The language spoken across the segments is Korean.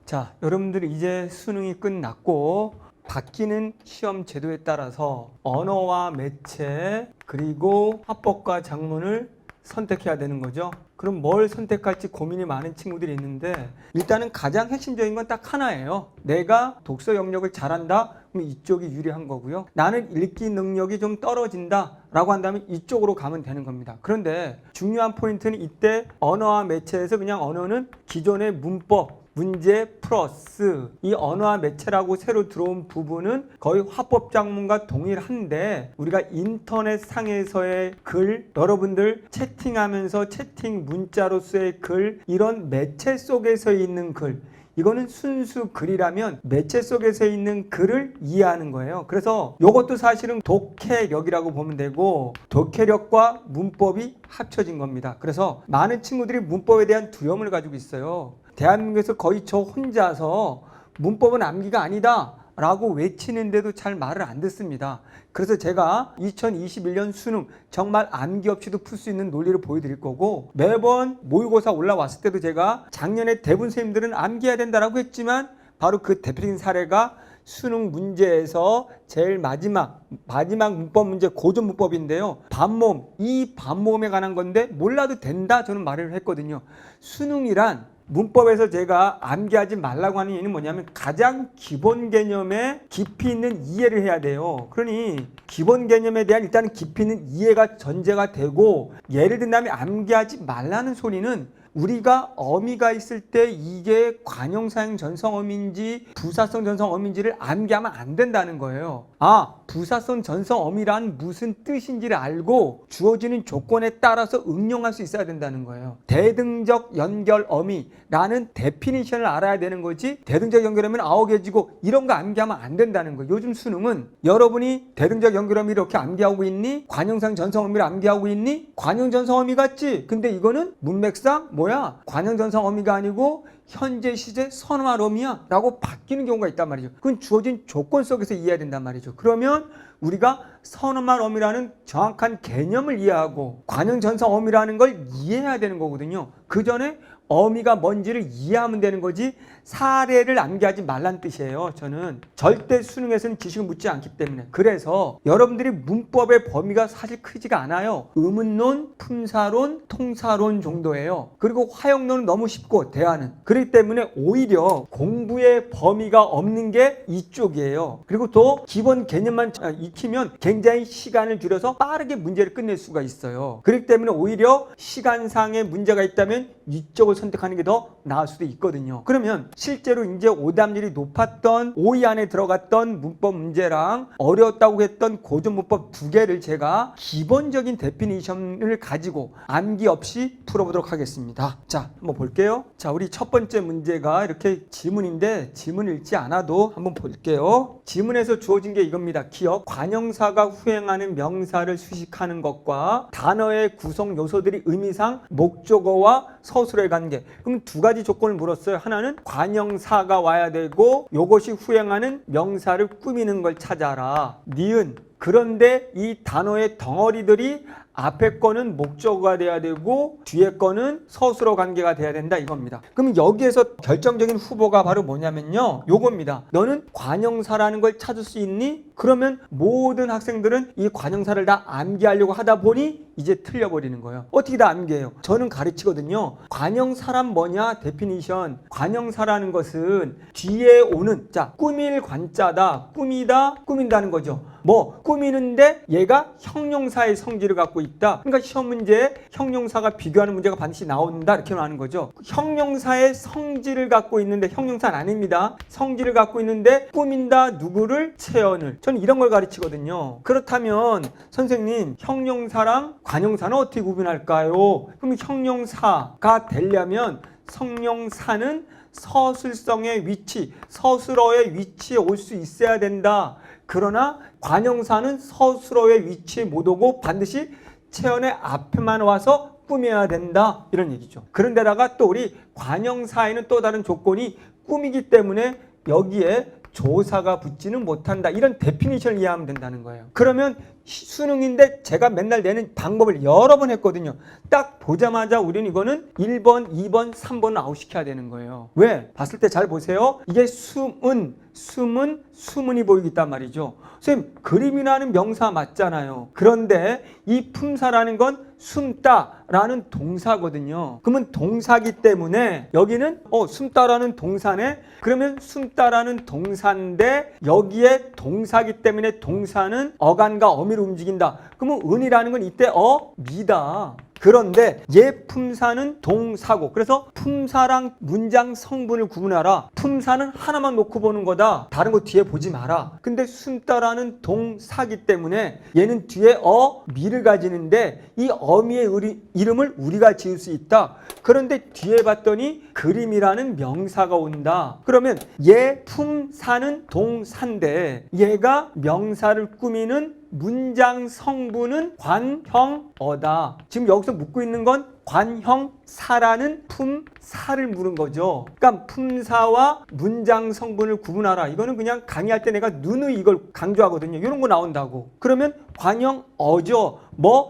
자, 여러분들이 이제 수능이 끝났고 바뀌는 시험 제도에 따라서 언어와 매체 그리고 화법과 작문을 선택해야 되는 거죠. 그럼 뭘 선택할지 고민이 많은 친구들이 있는데 일단은 가장 핵심적인 건 딱 하나예요. 내가 독서 영역을 잘한다? 그럼 이쪽이 유리한 거고요. 나는 읽기 능력이 좀 떨어진다 라고 한다면 이쪽으로 가면 되는 겁니다. 그런데 중요한 포인트는 이때 언어와 매체에서 그냥 언어는 기존의 문법 문제 플러스 이 언어와 매체라고 새로 들어온 부분은 거의 화법 작문과 동일한데 우리가 인터넷 상에서의 글, 여러분들 채팅하면서 채팅 문자로서의 글, 이런 매체 속에서 있는 글, 이거는 순수 글이라면 매체 속에서 있는 글을 이해하는 거예요. 그래서 이것도 사실은 독해력이라고 보면 되고 독해력과 문법이 합쳐진 겁니다. 그래서 많은 친구들이 문법에 대한 두려움을 가지고 있어요. 대한민국에서 거의 저 혼자서 문법은 암기가 아니다 라고 외치는데도 잘 말을 안 듣습니다. 그래서 제가 2021년 수능 정말 암기 없이도 풀 수 있는 논리를 보여드릴 거고, 매번 모의고사 올라왔을 때도 제가 작년에 대부분 선생님들은 암기해야 된다라고 했지만 바로 그 대표적인 사례가 수능 문제에서 제일 마지막 문법 문제 고전 문법인데요. 반모음, 이 반모음에 관한 건데 몰라도 된다 저는 말을 했거든요. 수능이란 문법에서 제가 암기하지 말라고 하는 이유는 뭐냐면 가장 기본 개념에 깊이 있는 이해를 해야 돼요. 그러니 기본 개념에 대한 일단은 깊이 있는 이해가 전제가 되고, 예를 든다면 암기하지 말라는 소리는 우리가 어미가 있을 때 이게 관형사형 전성어미인지 부사성 전성어미인지를 암기하면 안 된다는 거예요. 아, 부사성 전성어미란 무슨 뜻인지를 알고 주어지는 조건에 따라서 응용할 수 있어야 된다는 거예요. 대등적 연결어미라는 데피니션을 알아야 되는 거지, 대등적 연결어미는 아오개지고 이런 거 암기하면 안 된다는 거예요. 요즘 수능은 여러분이 대등적 연결어미 이렇게 암기하고 있니? 관형상 전성어미를 암기하고 있니? 관형 전성어미 같지? 근데 이거는 문맥상 뭐야? 관형 전성어미가 아니고 현재 시제 선화어미야 라고 바뀌는 경우가 있단 말이죠. 그건 주어진 조건 속에서 이해해야 된단 말이죠. 그러면 우리가 선화어미라는 정확한 개념을 이해하고 관형 전성어미라는 걸 이해해야 되는 거거든요. 그 전에 어미가 뭔지를 이해하면 되는 거지 사례를 암기하지 말란 뜻이에요. 저는 절대 수능에서는 지식을 묻지 않기 때문에. 그래서 여러분들이 문법의 범위가 사실 크지가 않아요. 의문론, 품사론, 통사론 정도예요. 그리고 화형론은 너무 쉽고 대화는. 그렇기 때문에 오히려 공부의 범위가 없는 게 이쪽이에요. 그리고 또 기본 개념만 익히면 굉장히 시간을 줄여서 빠르게 문제를 끝낼 수가 있어요. 그렇기 때문에 오히려 시간상의 문제가 있다면 이쪽을 선택하는 게 더 나을 수도 있거든요. 그러면 실제로 이제 오답률이 높았던 5위 안에 들어갔던 문법 문제랑 어려웠다고 했던 고전 문법 두 개를 제가 기본적인 데피니션을 가지고 암기 없이 풀어보도록 하겠습니다. 자, 한번 볼게요. 자, 우리 첫 번째 문제가 이렇게 지문인데 지문 읽지 않아도 한번 볼게요. 지문에서 주어진 게 이겁니다. 기억, 관형사가 후행하는 명사를 수식하는 것과 단어의 구성 요소들이 의미상 목적어와 서술의 관계. 그럼 두 가지 조건을 물었어요. 하나는 관형사가 와야 되고 요것이 후행하는 명사를 꾸미는 걸 찾아라. 니은. 그런데 이 단어의 덩어리들이 앞에 거는 목적어가 돼야 되고 뒤에 거는 서술어 관계가 돼야 된다 이겁니다. 그럼 여기에서 결정적인 후보가 바로 뭐냐면요, 요겁니다. 너는 관형사라는 걸 찾을 수 있니? 그러면 모든 학생들은 이 관형사를 다 암기하려고 하다 보니 이제 틀려버리는 거예요. 어떻게 다 암기해요? 저는 가르치거든요. 관형사란 뭐냐? 데피니션. 관형사라는 것은 뒤에 오는, 자, 꾸밀 관자다, 꾸미다, 꾸민다는 거죠. 뭐 꾸미는데 얘가 형용사의 성질을 갖고 있다. 그러니까 시험 문제에 형용사가 비교하는 문제가 반드시 나온다 이렇게 말하는 거죠. 형용사의 성질을 갖고 있는데, 형용사는 아닙니다. 성질을 갖고 있는데 꾸민다 누구를? 체언을. 저는 이런 걸 가르치거든요. 그렇다면 선생님, 형용사랑 관용사는 어떻게 구분할까요? 그럼 형용사가 되려면 형용사는 서술성의 위치, 서술어의 위치에 올 수 있어야 된다. 그러나 관형사는 서술어의 위치에 못 오고 반드시 체언의 앞에만 와서 꾸며야 된다 이런 얘기죠. 그런데다가 또 우리 관형사에는 또 다른 조건이 꾸미기 때문에 여기에 조사가 붙지는 못한다. 이런 데피니션을 이해하면 된다는 거예요. 그러면 수능인데 제가 맨날 내는 방법을 여러 번 했거든요. 딱 보자마자 우리는 이거는 1번, 2번, 3번을 아웃시켜야 되는 거예요. 왜? 봤을 때 잘 보세요. 이게 수문이 보이고 있단 말이죠. 선생님, 그림이라는 명사 맞잖아요. 그런데 이 품사라는 건 숨다라는 동사거든요. 그러면 동사기 때문에 여기는 숨다라는 동사네. 그러면 숨다라는 동사인데 여기에 동사기 때문에 동사는 어간과 어미로 움직인다. 그러면 은이라는 건 이때 미다. 그런데 얘 품사는 동사고, 그래서 품사랑 문장 성분을 구분하라. 품사는 하나만 놓고 보는 거다. 다른 거 뒤에 보지 마라. 근데 숨다라는 동사기 때문에 얘는 뒤에 미를 가지는데 이 어미의 이름을 우리가 지을 수 있다. 그런데 뒤에 봤더니 그림이라는 명사가 온다. 그러면 얘 품사는 동사인데 얘가 명사를 꾸미는 문장 성분은 관형어다. 지금 여기서 묻고 있는 건 관형사라는 품사를 물은 거죠. 그러니까 품사와 문장 성분을 구분하라. 이거는 그냥 강의할 때 내가 누누이 이걸 강조하거든요. 이런 거 나온다고. 그러면 관형어죠.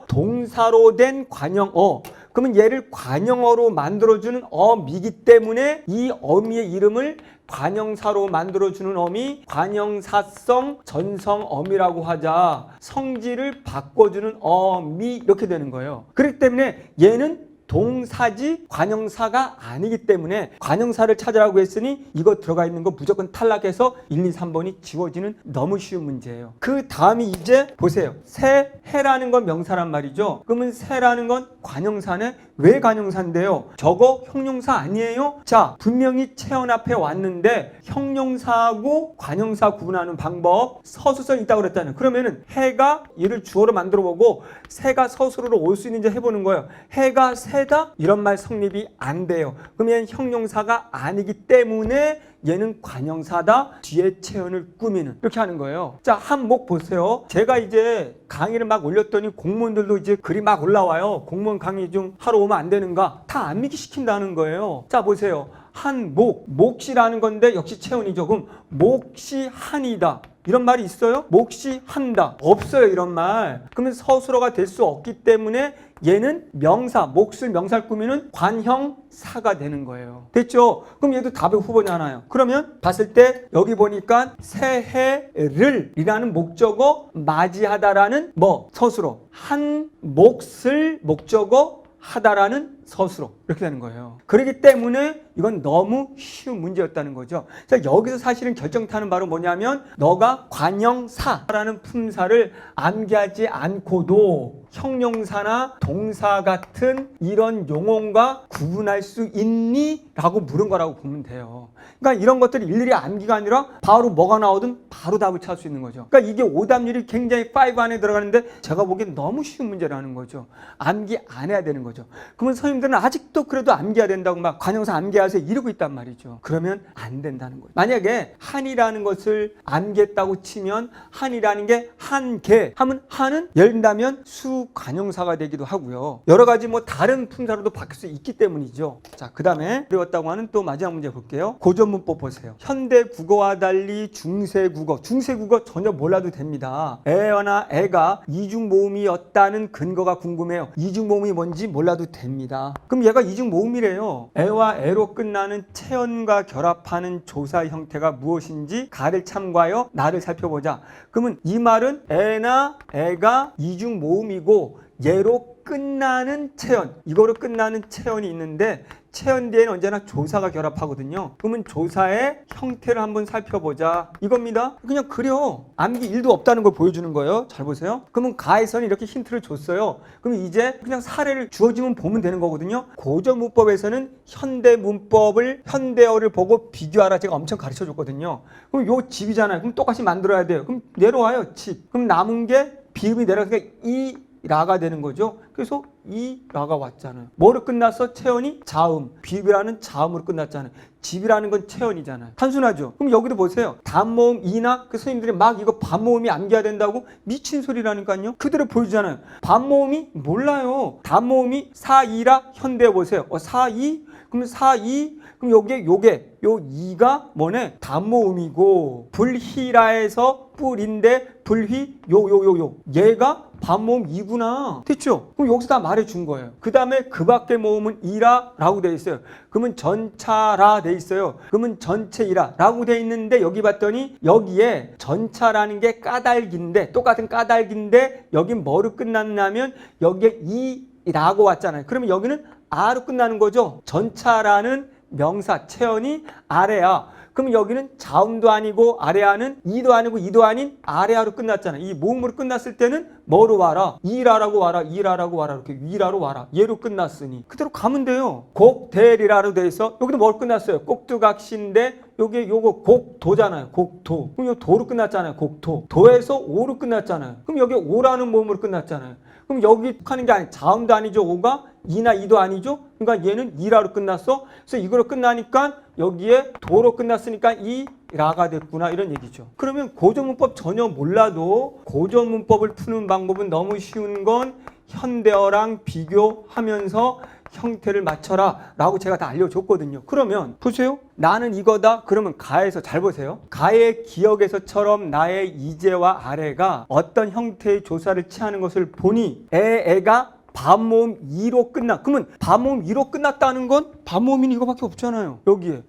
동사로 된 관형어. 그러면 얘를 관형어로 만들어주는 어미이기 때문에 이 어미의 이름을 관형사로 만들어주는 어미, 관형사성 전성어미라고 하자. 성질을 바꿔주는 어미, 이렇게 되는 거예요. 그렇기 때문에 얘는 동사지 관형사가 아니기 때문에 관형사를 찾으라고 했으니 이거 들어가 있는 거 무조건 탈락해서 1, 2, 3번이 지워지는 너무 쉬운 문제예요. 그 다음이 이제 보세요. 새해라는 건 명사란 말이죠. 그러면 새라는 건 관형사네. 왜 관형사인데요? 저거 형용사 아니에요? 자, 분명히 체언 앞에 왔는데 형용사하고 관형사 구분하는 방법 서술선이 있다고 그랬잖아요. 그러면은 해가 얘를 주어로 만들어 보고 새가 서술어로 올 수 있는지 해보는 거예요. 해가 새다? 이런 말 성립이 안 돼요. 그러면 형용사가 아니기 때문에 얘는 관형사다. 뒤에 체언을 꾸미는, 이렇게 하는 거예요. 자, 한 목 보세요. 제가 이제 강의를 막 올렸더니 공무원들도 이제 글이 막 올라와요. 공무원 강의 좀 하러 오면 안 되는가? 다 안 믿기 시킨다는 거예요. 자, 보세요. 한 몫이라는 건데 역시 체언이죠. 그럼 몫이 한이다. 이런 말이 있어요? 몫이 한다. 없어요, 이런 말. 그러면 서술어가 될 수 없기 때문에 얘는 명사, 몫을 명사를 꾸미는 관형사가 되는 거예요. 됐죠? 그럼 얘도 답의 후보잖아요. 그러면 봤을 때 여기 보니까 새해를 이라는 목적어 맞이하다라는 서술어. 한 몫을 목적어 하다라는 서술어, 이렇게 되는 거예요. 그렇기 때문에 이건 너무 쉬운 문제였다는 거죠. 자, 여기서 사실은 결정타는 바로 뭐냐면 너가 관형사라는 품사를 암기하지 않고도 형용사나 동사 같은 이런 용어과 구분할 수 있니? 라고 물은 거라고 보면 돼요. 그러니까 이런 것들이 일일이 암기가 아니라 바로 뭐가 나오든 바로 답을 찾을 수 있는 거죠. 그러니까 이게 오답률이 굉장히 5 안에 들어가는데 제가 보기엔 너무 쉬운 문제라는 거죠. 암기 안 해야 되는 거죠. 그러면 선생님들은 아직도 그래도 암기해야 된다고 막 관형사 암기하세요 이러고 있단 말이죠. 그러면 안 된다는 거예요. 만약에 한이라는 것을 암기했다고 치면 한이라는 게 한개 하면 한은 열린다면 수 관형사가 되기도 하고요. 여러 가지 다른 품사로도 바뀔 수 있기 때문이죠. 자, 그 다음에 어려웠다고 하는 또 마지막 문제 볼게요. 고전문법 보세요. 현대 국어와 달리 중세 국어 전혀 몰라도 됩니다. 애나 애가 이중 모음이었다는 근거가 궁금해요. 이중 모음이 뭔지 몰라도 됩니다. 그럼 얘가 이중 모음이래요. 애와 애로 끝나는 체언과 결합하는 조사 형태가 무엇인지 가를 참고하여 나를 살펴보자. 그러면 이 말은 애나 애가 이중 모음이고 얘로 끝나는 체언, 이거로 끝나는 체언이 있는데 체언 뒤에는 언제나 조사가 결합하거든요. 그러면 조사의 형태를 한번 살펴보자. 이겁니다. 그냥 그려. 암기 1도 없다는 걸 보여주는 거예요. 잘 보세요. 그러면 가에서는 이렇게 힌트를 줬어요. 그럼 이제 그냥 사례를 주어지면 보면 되는 거거든요. 고전문법에서는 현대어를 보고 비교하라 제가 엄청 가르쳐 줬거든요. 그럼 요 집이잖아요. 그럼 똑같이 만들어야 돼요. 그럼 내려와요. 집. 그럼 남은 게 비읍이 내려가니까 이 라가 되는 거죠. 그래서 이 라가 왔잖아요. 뭐로 끝났어? 체언이 자음. 비읍이라는 자음으로 끝났잖아요. 집이라는 건 체언이잖아요. 단순하죠. 그럼 여기도 보세요. 단모음 이나 그 선생님들이 막 이거 반모음이 암기해야 된다고 미친 소리라니까요. 그대로 보여주잖아요. 반모음이 몰라요. 단모음이 사이라 현대어 보세요. 사이? 그럼 그럼 4, 2, 그럼 요게 요 2가 뭐네? 단모음이고 불희라에서 뿔인데 불휘 요 얘가 반모음 2구나. 됐죠? 그럼 여기서 다 말해준 거예요. 그 다음에 그 밖의 모음은 이라라고 돼 있어요. 그러면 전차라 돼 있어요. 그러면 전체이라라고 돼 있는데 여기 봤더니 여기에 전차라는 게 까닭인데 똑같은 까닭인데 여긴 뭐로 끝났냐면 여기에 이라고 왔잖아요. 그러면 여기는 아로 끝나는 거죠. 전차라는 명사 체언이 아래아. 그럼 여기는 자음도 아니고 아래아는 이도 아니고 이도 아닌 아래아로 끝났잖아요. 이 모음으로 끝났을 때는 뭐로 와라? 이라라고 와라. 이라라고 와라. 이렇게 위라로 와라. 얘로 끝났으니 그대로 가면 돼요. 곡대리라로 돼 있어. 여기도 뭘 끝났어요? 꼭두각시인데 요게 요거 곡도잖아요. 곡도. 그럼 요 도로 끝났잖아요. 곡도. 도에서 오로 끝났잖아요. 그럼 여기 오라는 모음으로 끝났잖아요. 그럼 여기 하는 게 아니 자음도 아니죠. 오가 이나 이도 아니죠. 그러니까 얘는 이라로 끝났어. 그래서 이거로 끝나니까 여기에 도로 끝났으니까 이라가 됐구나 이런 얘기죠. 그러면 고전문법 전혀 몰라도 고전문법을 푸는 방법은 너무 쉬운 건 현대어랑 비교하면서 형태를 맞춰라 라고 제가 다 알려줬거든요. 그러면 보세요. 나는 이거다. 그러면 가에서 잘 보세요. 가의 기억에서처럼 나의 이제와 아래가 어떤 형태의 조사를 취하는 것을 보니 애가 반모음 2로 끝나. 그러면 반모음 2로 끝났다는 건 반모음인 이거밖에 없잖아요. 여기에.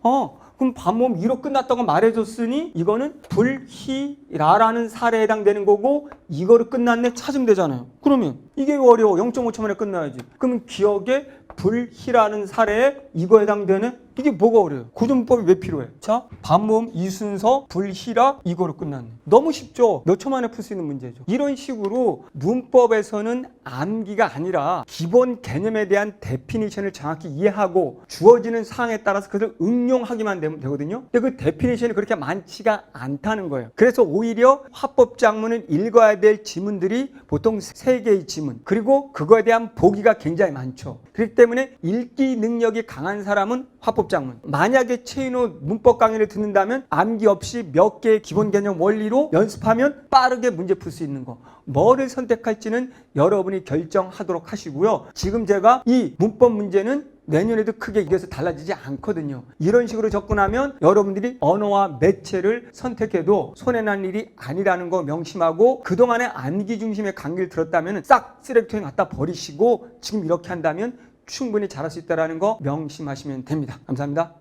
그럼 반모음 2로 끝났다고 말해줬으니 이거는 불희라라는 사례에 해당되는 거고 이거로 끝났네 찾으면 되잖아요. 그러면 이게 어려워. 0.5초 만에 끝나야지. 그러면 기억에 불희라는 사례에 이거 해당되네? 이게 뭐가 어려워요? 고전문법이 왜 필요해? 자, 반모음 이순서 불희라 이거로 끝났네. 너무 쉽죠? 몇 초 만에 풀 수 있는 문제죠. 이런 식으로 문법에서는 암기가 아니라 기본 개념에 대한 데피니션을 정확히 이해하고 주어지는 사항에 따라서 그것을 응용하기만 되면 되거든요. 근데 그 데피니션이 그렇게 많지가 않다는 거예요. 그래서 오히려 화법 작문은 읽어야 될 지문들이 보통 3개의 지문 그리고 그거에 대한 보기가 굉장히 많죠. 그렇기 때문에 읽기 능력이 강한 사람은 화법 작문. 만약에 최인호 문법 강의를 듣는다면 암기 없이 몇 개의 기본 개념 원리로 연습하면 빠르게 문제 풀 수 있는 거. 뭐를 선택할지는 여러분이 결정하도록 하시고요. 지금 제가 이 문법 문제는 내년에도 크게 이겨서 달라지지 않거든요. 이런 식으로 접근하면 여러분들이 언어와 매체를 선택해도 손해난 일이 아니라는 거 명심하고 그동안에 암기 중심의 강의를 들었다면 싹 쓰레기통에 갖다 버리시고 지금 이렇게 한다면 충분히 잘할 수 있다는 거 명심하시면 됩니다. 감사합니다.